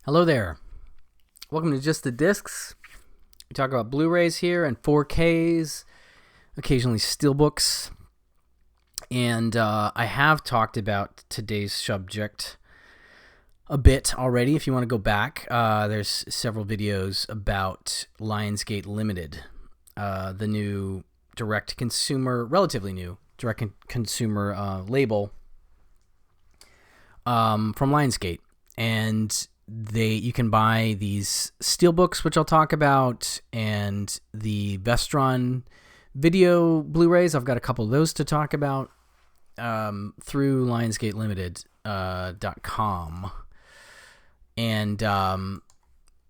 Hello there. Welcome to Just the Discs. We talk about Blu-rays here and 4Ks, occasionally steelbooks. And I have talked about today's subject a bit already. If you want to go back, there's several videos about Lionsgate Limited, the new direct-to-consumer, relatively new direct-to-consumer label from Lionsgate. And you can buy these steelbooks, which I'll talk about, and the Vestron video Blu-rays. I've got a couple of those to talk about through lionsgatelimited.com. And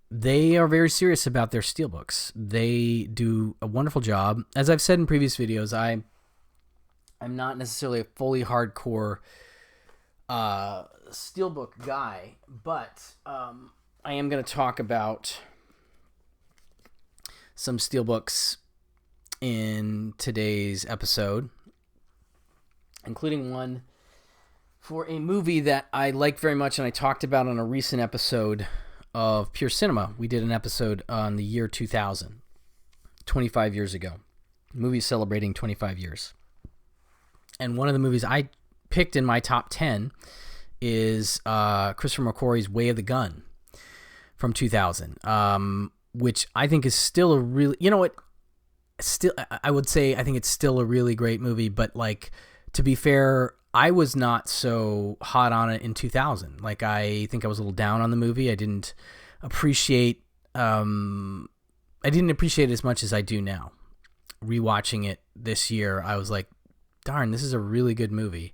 they are very serious about their steelbooks. They do a wonderful job. As I've said in previous videos, I'm not necessarily a fully hardcore steelbook guy, but I am going to talk about some steelbooks in today's episode, including one for a movie that I like very much and I talked about on a recent episode of Pure Cinema. We did an episode on the year 2000, 25 years ago. The movie celebrating 25 years. And one of the movies I picked in my top 10 is Christopher McQuarrie's Way of the Gun from 2000, which I think is still a really, I would say I think it's still a really great movie, but like, to be fair, I was not so hot on it in 2000. Like, I think I was a little down on the movie. I didn't appreciate it as much as I do now. Rewatching it this year, I was like, darn, this is a really good movie.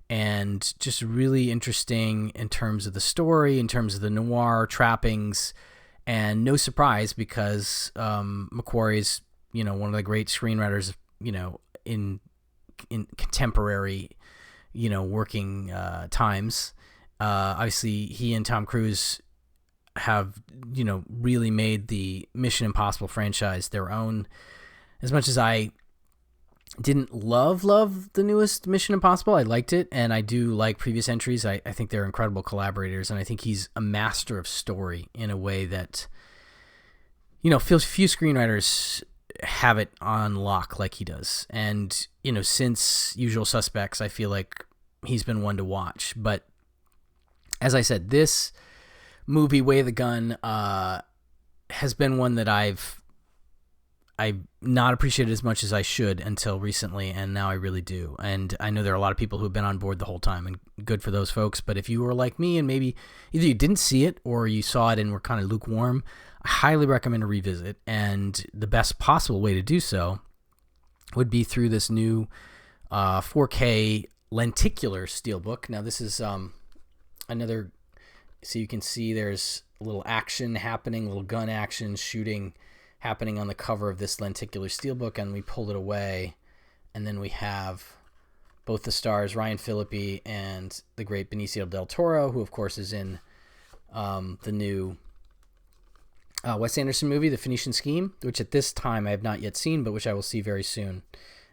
And just really interesting in terms of the story, in terms of the noir trappings, and no surprise because McQuarrie's, one of the great screenwriters, in contemporary, working times. Obviously, he and Tom Cruise have, really made the Mission Impossible franchise their own. As much as I didn't love the newest Mission Impossible, I liked it, and I do like previous entries. I think they're incredible collaborators, and I think he's a master of story in a way that, few screenwriters have it on lock like he does. And, since Usual Suspects, I feel like he's been one to watch. But as I said, this movie, Way of the Gun, has been one that I've not appreciated as much as I should until recently, and now I really do. And I know there are a lot of people who have been on board the whole time, and good for those folks. But if you were like me and maybe either you didn't see it or you saw it and were kind of lukewarm, I highly recommend a revisit. And the best possible way to do so would be through this new 4K lenticular steelbook. Now, this is another, so you can see there's a little action happening, a little gun action shooting happening on the cover of this lenticular steelbook, and we pull it away, and then we have both the stars, Ryan Phillippe and the great Benicio del Toro, who of course is in the new Wes Anderson movie, The Phoenician Scheme, which at this time I have not yet seen, but which I will see very soon,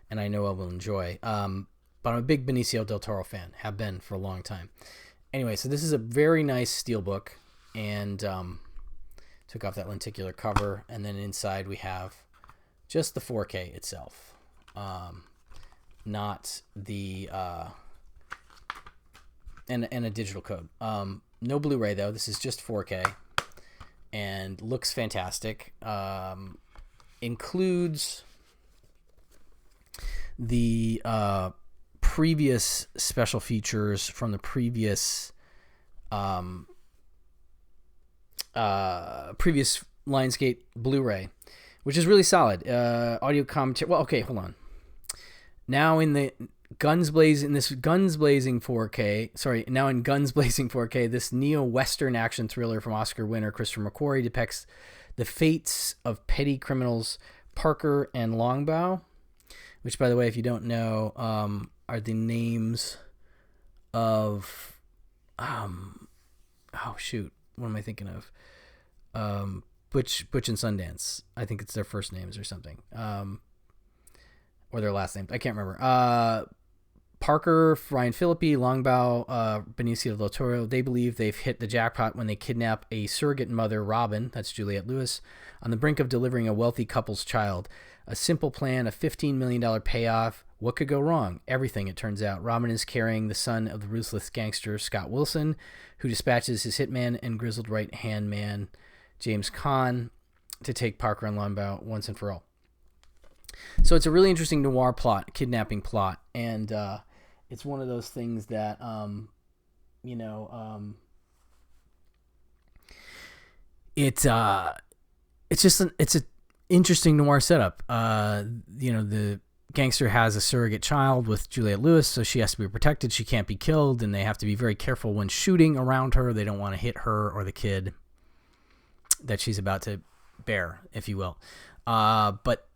and I know I will enjoy. But I'm a big Benicio del Toro fan, have been for a long time. Anyway, so this is a very nice steelbook, and took off that lenticular cover, and then inside we have just the 4K itself, not the and a digital code. No Blu-ray though. This is just 4K, and looks fantastic. Includes the previous special features from the previous Lionsgate Blu-ray, which is really solid. Audio commentary. Well, okay, hold on. Now in the Guns Blazing 4K, this neo-Western action thriller from Oscar winner Christopher McQuarrie depicts the fates of petty criminals Parker and Longbow, which, by the way, if you don't know, are the names of what am I thinking of? Butch and Sundance. I think it's their first names or something. Or their last names. I can't remember. Parker, Ryan Phillippe, Longbow, Benicio del Toro, they believe they've hit the jackpot when they kidnap a surrogate mother, Robin, that's Juliette Lewis, on the brink of delivering a wealthy couple's child. A simple plan, a $15 million payoff. What could go wrong? Everything, it turns out. Robin is carrying the son of the ruthless gangster Scott Wilson, who dispatches his hitman and grizzled right-hand man, James Caan, to take Parker and Longbow once and for all. So it's a really interesting noir plot, kidnapping plot, and it's one of those things that, it's an interesting noir setup. The gangster has a surrogate child with Juliette Lewis, so she has to be protected. She can't be killed, and they have to be very careful when shooting around her. They don't want to hit her or the kid that she's about to bear, if you will. But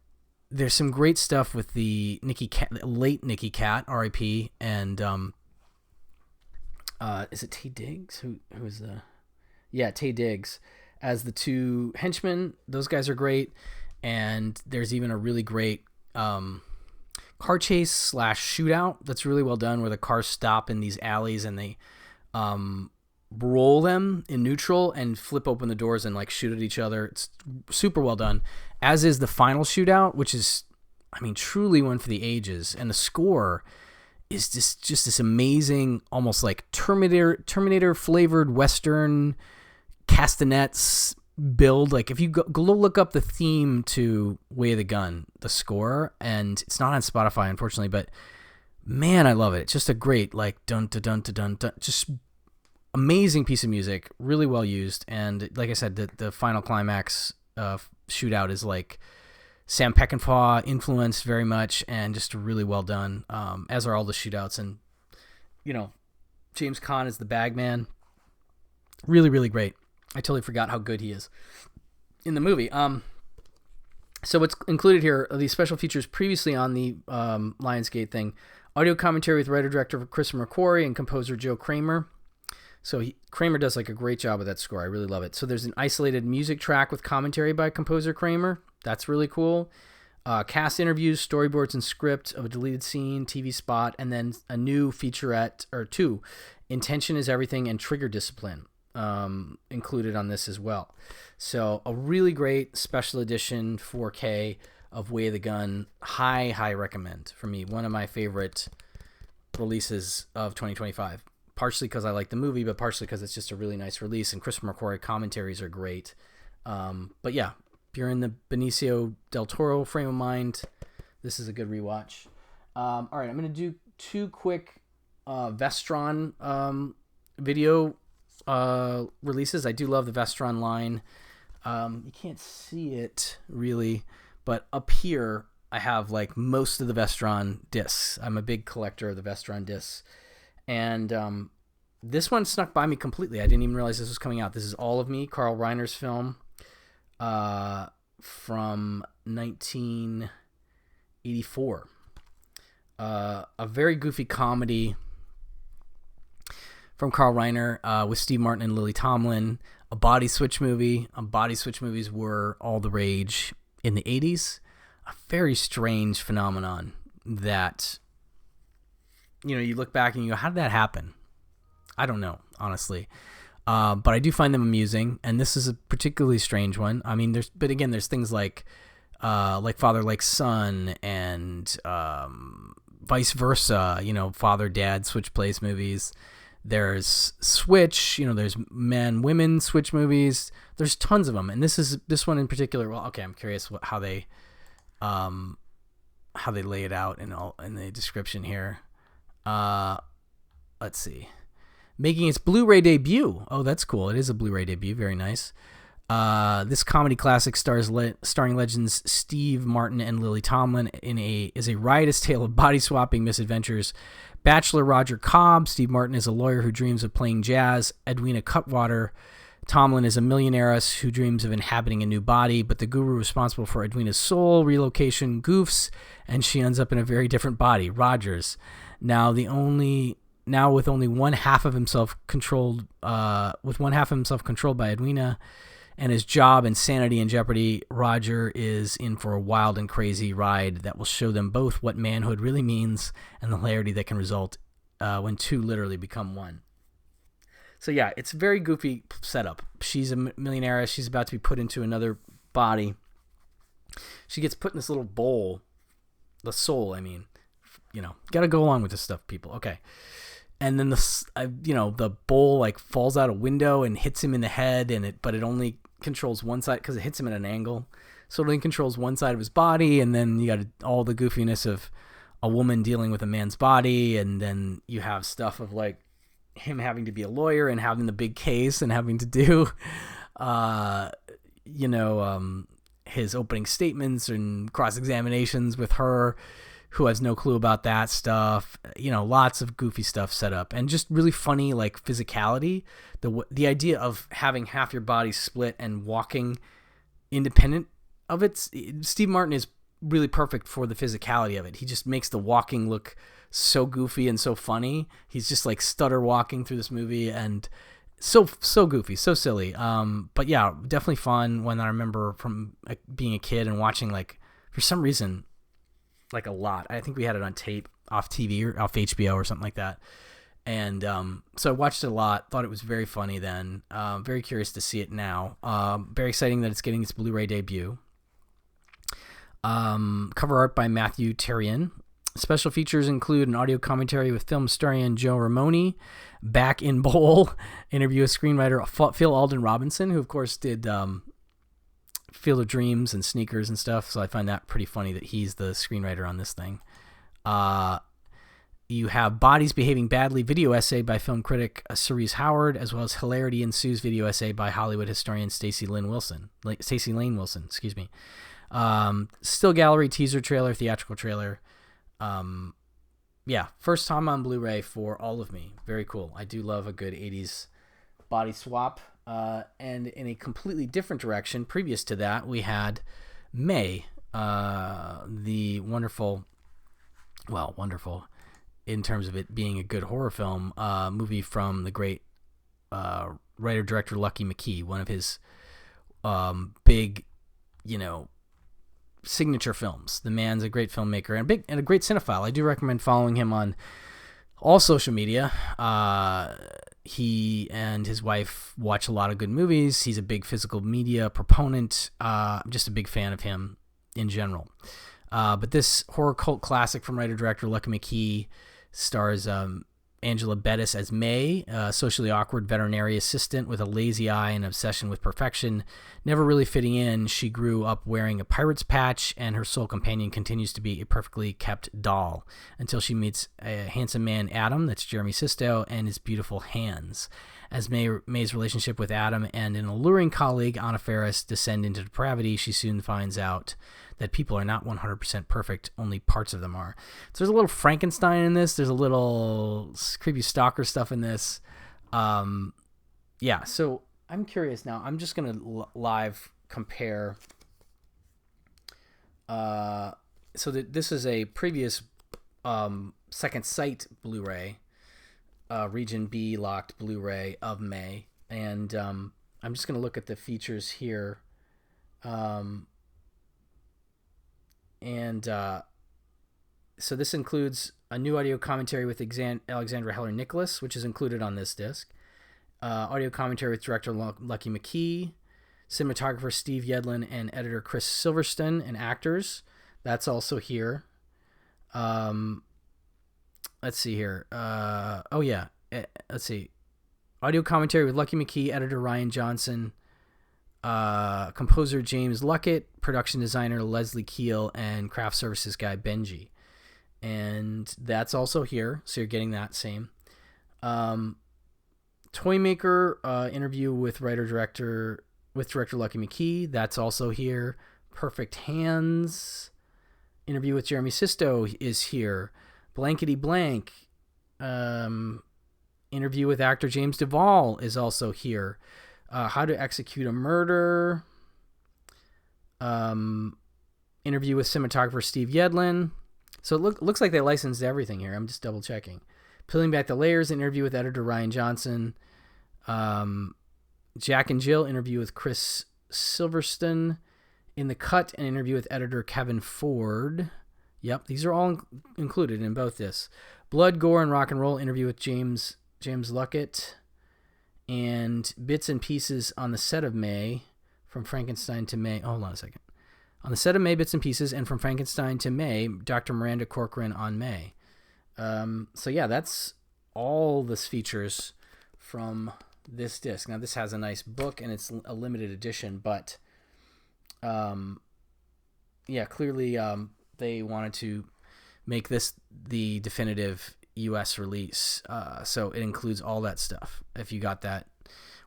there's some great stuff with the late Nicky Cat, R.I.P. And is it Taye Diggs? Who is the? Yeah, Taye Diggs as the two henchmen. Those guys are great, and there's even a really great car chase / shootout that's really well done, where the cars stop in these alleys and they roll them in neutral and flip open the doors and like shoot at each other. It's super well done, as is the final shootout, which is, truly one for the ages. And the score is just this amazing, almost like Terminator flavored Western castanets build. Like if you go look up the theme to Way of the Gun, the score, and it's not on Spotify, unfortunately, but man, I love it. It's just a great, like, dun dun dun dun dun, just amazing piece of music, really well used. And like I said, the final climax shootout is like Sam Peckinpah influenced very much, and just really well done, as are all the shootouts. And James Caan is the bagman. Really, really great. I totally forgot how good he is in the movie. So what's included here are these special features previously on the Lionsgate thing. Audio commentary with writer-director Chris McQuarrie and composer Joe Kramer. So Kramer does like a great job with that score. I really love it. So there's an isolated music track with commentary by composer Kramer. That's really cool. Cast interviews, storyboards, and script of a deleted scene, TV spot, and then a new featurette, or two, Intention is Everything and Trigger Discipline, included on this as well. So a really great special edition 4K of Way of the Gun. High recommend for me. One of my favorite releases of 2025. Partially because I like the movie, but partially because it's just a really nice release, and Chris McQuarrie commentaries are great. But yeah, if you're in the Benicio del Toro frame of mind, this is a good rewatch. All right, I'm going to do two quick Vestron video releases. I do love the Vestron line. You can't see it really, but up here I have like most of the Vestron discs. I'm a big collector of the Vestron discs. And this one snuck by me completely. I didn't even realize this was coming out. This is All of Me, Carl Reiner's film from 1984. A very goofy comedy from Carl Reiner with Steve Martin and Lily Tomlin. A body switch movie. Body switch movies were all the rage in the 80s. A very strange phenomenon that... you look back and you go, how did that happen? I don't know, honestly. But I do find them amusing, and this is a particularly strange one. There's things like Father Like Son, and vice versa, father dad switch place movies. There's switch, there's men women switch movies. There's tons of them, and this one in particular. Well, okay, I'm curious how they lay it out in the description here. Let's see. Making its Blu-ray debut. Oh, that's cool. It is a Blu-ray debut. Very nice. This comedy classic starring legends Steve Martin and Lily Tomlin is a riotous tale of body swapping misadventures. Bachelor Roger Cobb. Steve Martin is a lawyer who dreams of playing jazz. Edwina Cutwater. Tomlin is a millionairess who dreams of inhabiting a new body, but the guru responsible for Edwina's soul relocation goofs, and she ends up in a very different body, Rogers. Now with only one half of himself controlled by Edwina, and his job and sanity in jeopardy, Roger is in for a wild and crazy ride that will show them both what manhood really means and the hilarity that can result when two literally become one. So yeah, it's a very goofy setup. She's a millionaire. She's about to be put into another body. She gets put in this little bowl. The soul, I mean. Got to go along with this stuff, people. Okay. And then the bowl like falls out a window and hits him in the head, but it only controls one side because it hits him at an angle. So it only controls one side of his body, and then you got all the goofiness of a woman dealing with a man's body, and then you have stuff of like him having to be a lawyer and having the big case and having to do, his opening statements and cross-examinations with her, who has no clue about that stuff. Lots of goofy stuff set up, and just really funny like physicality. The idea of having half your body split and walking independent of it. Steve Martin is really perfect for the physicality of it. He just makes the walking look so goofy and so funny. He's just like stutter walking through this movie, and so goofy, so silly. But yeah, definitely fun. When I remember from being a kid and watching, like, for some reason, like a lot. I think we had it on tape off TV or off HBO or something like that. And so I watched it a lot, thought it was very funny then. Very curious to see it now. Very exciting that it's getting its Blu-ray debut. Cover art by Matthew Terrien. Special features include an audio commentary with film historian Joe Ramone, Back in Bowl, interview with screenwriter Phil Alden Robinson, who of course did Field of Dreams and Sneakers and stuff. So I find that pretty funny that he's the screenwriter on this thing. You have Bodies Behaving Badly video essay by film critic Cerise Howard, as well as Hilarity Ensues video essay by Hollywood historian Stacey Lane Wilson. Excuse me. Still gallery teaser trailer, theatrical trailer. First time on Blu-ray for all of me. Very cool. I do love a good 80s body swap. And in a completely different direction, previous to that, we had May, the wonderful in terms of it being a good horror film, movie from the great writer-director Lucky McKee, one of his big, signature films. The man's a great filmmaker and a great cinephile. I do recommend following him on all social media. He and his wife watch a lot of good movies. He's a big physical media proponent. I'm just a big fan of him in general. But this horror cult classic from writer-director Lucky McKee stars Angela Bettis as May, a socially awkward veterinary assistant with a lazy eye and obsession with perfection. Never really fitting in, she grew up wearing a pirate's patch, and her sole companion continues to be a perfectly kept doll until she meets a handsome man, Adam, that's Jeremy Sisto, and his beautiful hands. As May's relationship with Adam and an alluring colleague, Anna Faris, descend into depravity, she soon finds out that people are not 100% perfect, only parts of them are. So there's a little Frankenstein in this. There's a little creepy stalker stuff in this. So I'm curious now. I'm just going to live compare. This is a previous Second Sight Blu-ray, Region B locked Blu-ray of May. And I'm just going to look at the features here. So this includes a new audio commentary with Alexandra Heller Nicholas, which is included on this disc. Audio commentary with director Lucky McKee, cinematographer Steve Yedlin, and editor Chris Silverstone, and actors. That's also here. Let's see here. Let's see. Audio commentary with Lucky McKee, editor Ryan Johnson, composer James Luckett, production designer Leslie Keel, and craft services guy Benji. And that's also here, so you're getting that same. Toymaker interview with director Lucky McKee, that's also here. Perfect Hands interview with Jeremy Sisto is here. Blankety Blank interview with actor James Duvall is also here. How to Execute a Murder, interview with cinematographer Steve Yedlin. So it looks like they licensed everything here. I'm just double checking. Peeling Back the Layers, interview with editor Ryan Johnson. Jack and Jill, interview with Chris Silverstone. In the Cut, an interview with editor Kevin Ford. Yep, these are all included in both this. Blood, Gore, and Rock and Roll, interview with James Luckett. And Bits and Pieces on the set of May, From Frankenstein to May. Hold on a second. On the set of May, Bits and Pieces, and From Frankenstein to May, Dr. Miranda Corcoran on May. So yeah, that's all the features from this disc. Now this has a nice book and it's a limited edition, but yeah, clearly they wanted to make this the definitive US release. So it includes all that stuff. If you got that,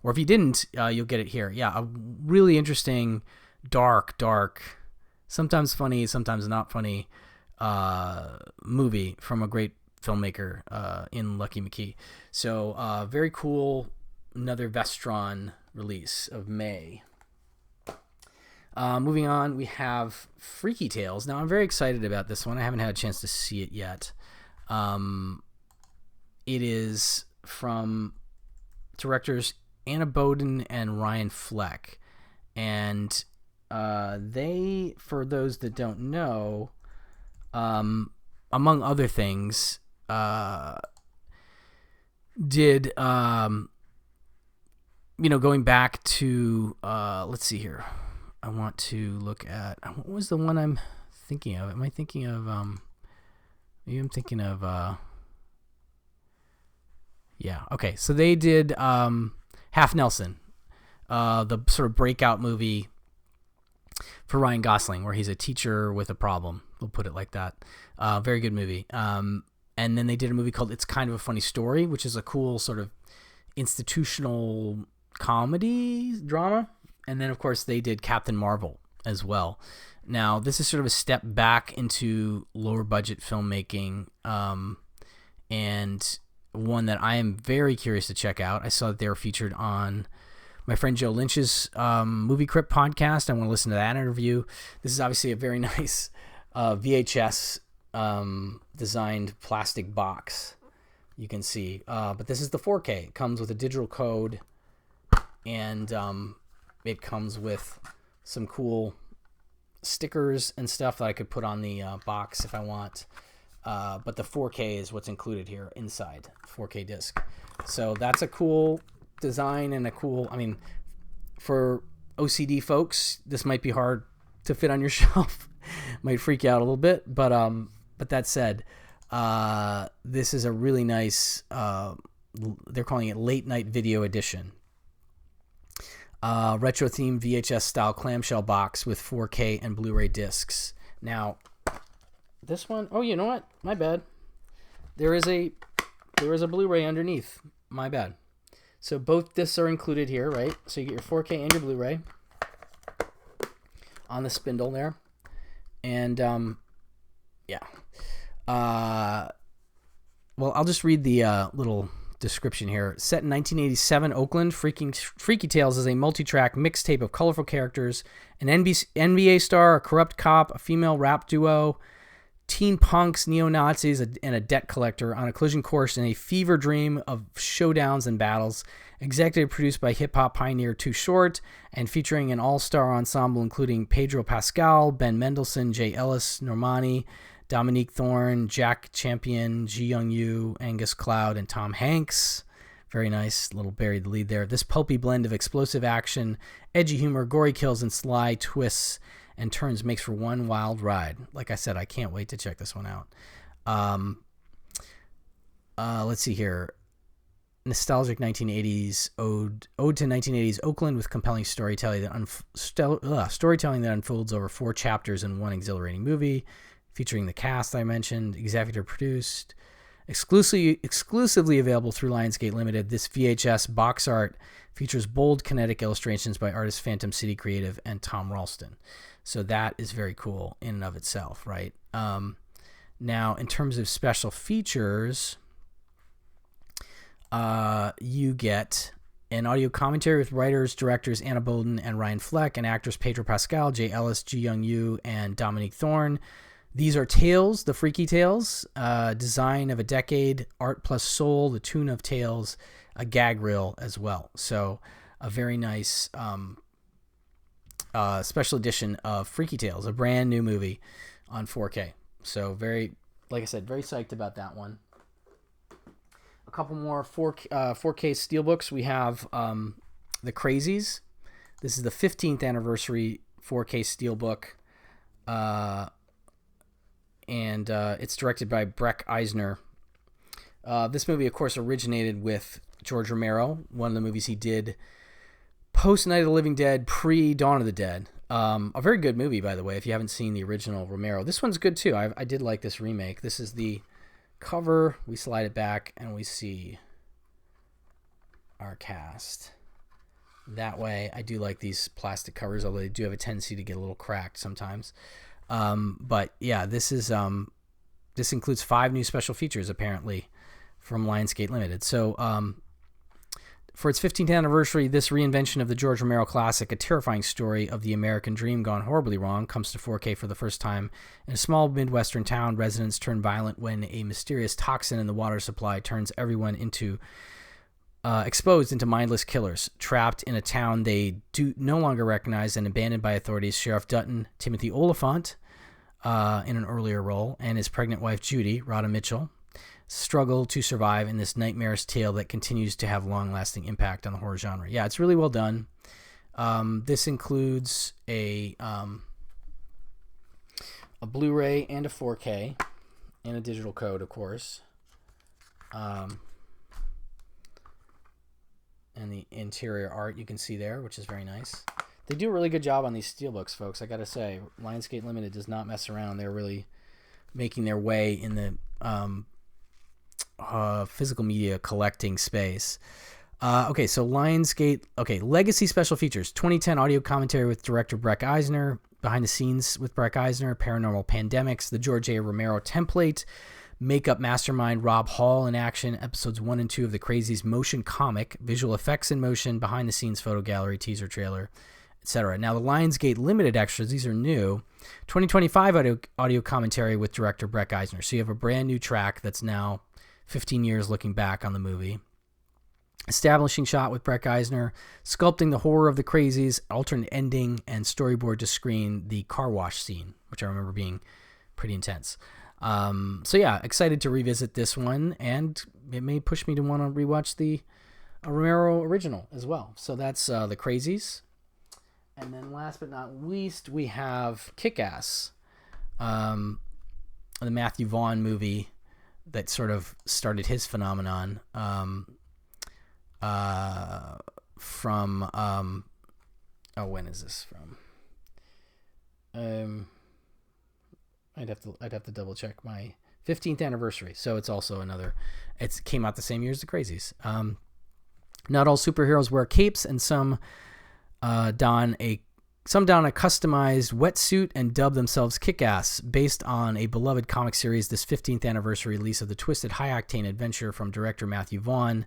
or if you didn't, you'll get it here. Yeah, a really interesting, dark, sometimes funny, sometimes not funny movie from a great filmmaker in Lucky McKee. So very cool. Another Vestron release of May. Moving on, we have Freaky Tales. Now, I'm very excited about this one. I haven't had a chance to see it yet. It is from directors Anna Boden and Ryan Fleck. And they, for those that don't know, among other things, did, going back to, let's see here. I want to look at, what was the one I'm thinking of? Am I thinking of, maybe I'm thinking of, yeah, okay. So they did Half Nelson, the sort of breakout movie for Ryan Gosling, where he's a teacher with a problem. We'll put it like that. Very good movie. And then they did a movie called It's Kind of a Funny Story, which is a cool sort of institutional comedy drama. And then, of course, they did Captain Marvel as well. Now, this is sort of a step back into lower budget filmmaking, and one that I am very curious to check out. I saw that they were featured on my friend Joe Lynch's Movie Crypt podcast. I want to listen to that interview. This is obviously a very nice VHS designed plastic box, you can see. But this is the 4K. It comes with a digital code, and it comes with some cool stickers and stuff that I could put on the box if I want. But the 4K is what's included here inside 4K disc. So that's a cool design and a cool, I mean, for OCD folks, this might be hard to fit on your shelf. Might freak you out a little bit, but that said, this is a really nice, they're calling it late night video edition. Retro themed VHS style clamshell box with 4K and Blu-ray discs. Now, this one, oh, you know what? My bad. There is a Blu-ray underneath. My bad. So both discs are included here, right? So you get your 4K and your Blu-ray on the spindle there. And yeah. Well, I'll just read the little description here. Set in 1987 Oakland, Freaky Tales is a multi-track mixtape of colorful characters, an NBA star, a corrupt cop, a female rap duo, teen punks, neo-Nazis, and a debt collector on a collision course in a fever dream of showdowns and battles. Executive produced by hip-hop pioneer Too Short, and featuring an all-star ensemble including Pedro Pascal, Ben Mendelsohn, Jay Ellis, Normani, Dominique Thorne, Jack Champion, Ji Young Yu, Angus Cloud, and Tom Hanks. Very nice, little buried the lead there. This pulpy blend of explosive action, edgy humor, gory kills, and sly twists and turns makes for one wild ride. Like I said, I can't wait to check this one out. Let's see here. Nostalgic 1980s ode to 1980s Oakland with compelling storytelling that unfolds over 4 chapters in one exhilarating movie. Featuring the cast I mentioned, executive produced, exclusively available through Lionsgate Limited. This VHS box art features bold kinetic illustrations by artist Phantom City Creative and Tom Ralston. So that is very cool in and of itself, right? Now, in terms of special features, you get an audio commentary with writers, directors Anna Boden and Ryan Fleck, and actors Pedro Pascal, Jay Ellis, Ji Young Yu, and Dominique Thorne. These are Tales, the Freaky Tales, design of a decade, art plus soul, the tune of Tales, a gag reel as well. So a very nice special edition of Freaky Tales, a brand new movie on 4K. So like I said, very psyched about that one. A couple more 4K steelbooks. We have the Crazies. This is the 15th anniversary 4K steelbook. And it's directed by Breck Eisner. This movie, of course, originated with George Romero, one of the movies he did post Night of the Living Dead, pre Dawn of the Dead. A very good movie, by the way, if you haven't seen the original Romero. This one's good, too. I did like this remake. This is the cover. We slide it back, and we see our cast. That way, I do like these plastic covers, although they do have a tendency to get a little cracked sometimes. But, yeah, this includes 5 new special features, apparently, from Lionsgate Limited. So, for its 15th anniversary, this reinvention of the George Romero classic, a terrifying story of the American dream gone horribly wrong, comes to 4K for the first time. In a small Midwestern town, residents turn violent when a mysterious toxin in the water supply turns everyone exposed into mindless killers. Trapped in a town they do no longer recognize and abandoned by authorities, Sheriff Dutton, Timothy Oliphant, in an earlier role, and his pregnant wife Judy, Rhoda Mitchell, struggle to survive in this nightmarish tale that continues to have long-lasting impact on the horror genre. Yeah, it's really well done. This includes a Blu-ray and a 4K and a digital code, of course. And the interior art you can see there, which is very nice. They do a really good job on these steelbooks, folks. I gotta say, Lionsgate Limited does not mess around. They're really making their way in the physical media collecting space. Okay, so Lionsgate. Okay, legacy special features: 2010 audio commentary with director Breck Eisner, behind the scenes with Breck Eisner, Paranormal Pandemics, the George A. Romero template, makeup mastermind Rob Hall in action, episodes 1 and 2 of the Crazies motion comic, visual effects in motion, behind the scenes photo gallery, teaser trailer, etc. Now the Lionsgate Limited extras, these are new. 2025 audio commentary with director Breck Eisner. So you have a brand new track that's now 15 years looking back on the movie. Establishing shot with Breck Eisner, sculpting the horror of the Crazies, alternate ending, and storyboard to screen the car wash scene, which I remember being pretty intense. So yeah, excited to revisit this one, and it may push me to want to rewatch the Romero original as well. So that's the Crazies. And then last but not least, we have Kick-Ass, the Matthew Vaughn movie that sort of started his phenomenon from when is this from? I'd have to double check my 15th anniversary. So it's also it came out the same year as the Crazies. Not all superheroes wear capes, and some don a customized wetsuit and dub themselves Kick-Ass. Based on a beloved comic series, this 15th anniversary release of the twisted, high-octane adventure from director Matthew Vaughn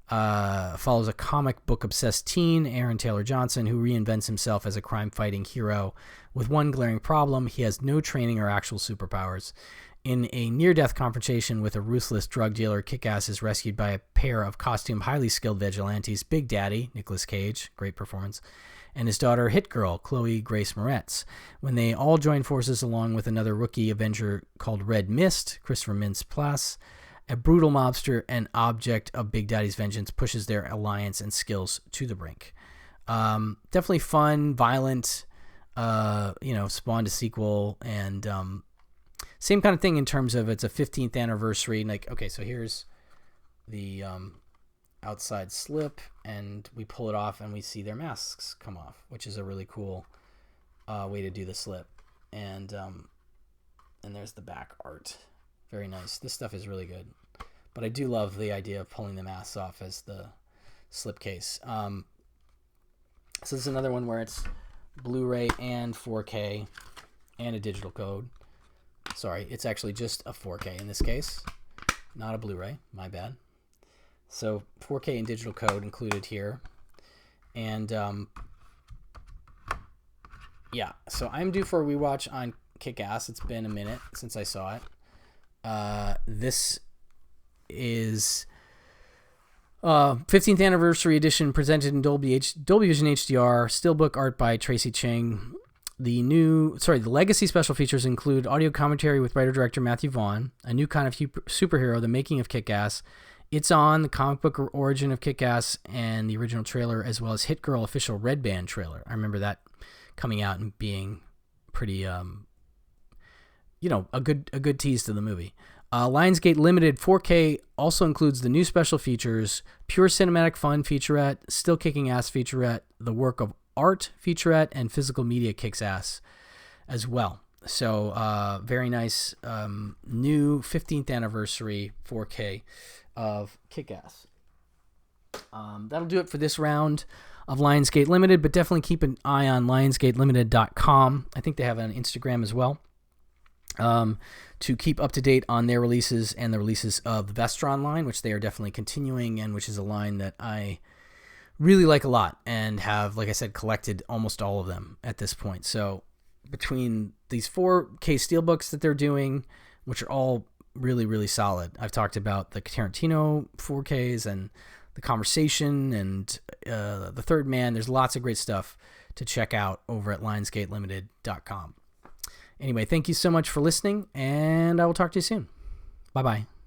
follows a comic book-obsessed teen, Aaron Taylor Johnson, who reinvents himself as a crime-fighting hero with one glaring problem: he has no training or actual superpowers. In a near-death confrontation with a ruthless drug dealer, Kick-Ass is rescued by a pair of costumed, highly skilled vigilantes, Big Daddy, Nicolas Cage, great performance, and his daughter, Hit Girl, Chloe Grace Moretz. When they all join forces along with another rookie Avenger called Red Mist, Christopher Mintz-Plasse, a brutal mobster and object of Big Daddy's vengeance pushes their alliance and skills to the brink. Definitely fun, violent, spawned a sequel, and same kind of thing in terms of it's a 15th anniversary. Like, okay, so here's the outside slip, and we pull it off, and we see their masks come off, which is a really cool way to do the slip. And there's the back art. Very nice. This stuff is really good. But I do love the idea of pulling the masks off as the slipcase. So this is another one where it's Blu-ray and 4K and a digital code. Sorry, it's actually just a 4K in this case, not a Blu-ray. My bad. So 4K and digital code included here. And yeah, so I'm due for a rewatch on Kick-Ass. It's been a minute since I saw it. This is 15th anniversary edition presented in Dolby Vision HDR, steelbook art by Tracy Chang. The legacy special features include audio commentary with writer-director Matthew Vaughn, a new kind of superhero, the making of Kick-Ass, It's On, the comic book origin of Kick-Ass, and the original trailer, as well as Hit Girl official Red Band trailer. I remember that coming out and being pretty, a good tease to the movie. Lionsgate Limited 4K also includes the new special features, Pure Cinematic Fun featurette, Still Kicking Ass featurette, the Work of Art featurette, and Physical Media Kicks Ass as well. So very nice new 15th anniversary 4K of Kick-Ass. That'll do it for this round of Lionsgate Limited, but definitely keep an eye on lionsgatelimited.com. I think they have an Instagram as well, to keep up to date on their releases and the releases of the Vestron line, which they are definitely continuing, and which is a line that I really like a lot and have, like I said, collected almost all of them at this point. So between these 4K steelbooks that they're doing, which are all really, really solid. I've talked about the Tarantino 4Ks and The Conversation and The Third Man. There's lots of great stuff to check out over at lionsgatelimited.com. Anyway, thank you so much for listening, and I will talk to you soon. Bye-bye.